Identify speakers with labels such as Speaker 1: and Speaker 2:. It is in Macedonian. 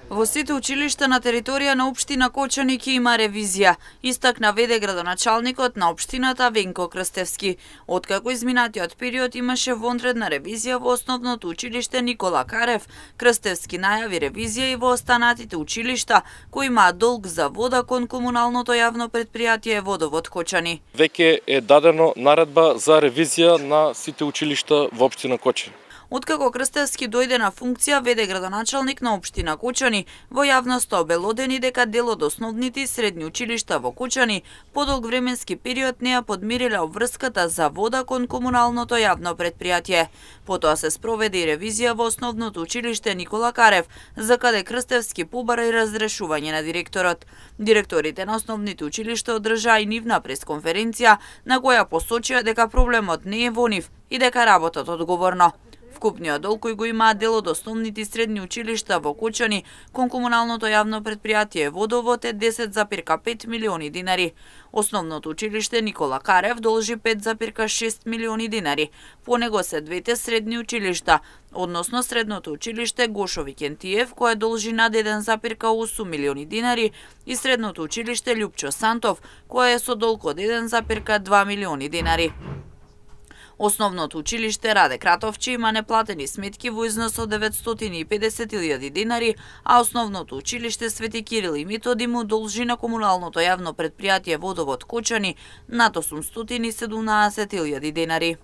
Speaker 1: Во сите училишта на територија на општина Кочани ќе има ревизија, истакна веде градоначалникот на општината Венко Крстевски. Откако изминатиот период имаше вонредна ревизија во основното училиште Никола Карев, Крстевски најави ревизија и во останатите училишта кои имаат долг за вода кон комуналното јавно претпријатие Водовод Кочани.
Speaker 2: Веќе е дадено наредба за ревизија на сите училишта во општина Кочани.
Speaker 1: Откако Крстевски дојде на функција, веде градоначалник на општина Кочани, во јавноста обелодени дека дел од основните и средни училишта во Кочани подолг временски период не ја подмириле обврската за вода кон комуналното јавно претпријатие. Потоа се спроведе и ревизија во основното училиште Никола Карев, за каде Крстевски побара и разрешување на директорот. Директорите на основните училишта одржаа и нивна пресконференција на која посочија дека проблемот не е во нив и дека работат одговорно. Вкупниот долг кој го имаат дел од основните и средни училишта во Кочани кон комуналното јавно претпријатие Водовод е 10,5 милиони динари. Основното училиште Никола Карев должи 5,6 милиони динари. По него се двете средни училишта, односно средното училиште Гошо Викентиев, кое должи над 1,8 милиони динари, и средното училиште Љупчо Сантов, кое е со долг од 1,2 милиони динари. Основното училиште Раде Кратовче има неплатени сметки во износ од 950.000 динари, а основното училиште Свети Кирил и Методи му должи на комуналното јавно претпријатие Водовод Кочани над 817.000 динари.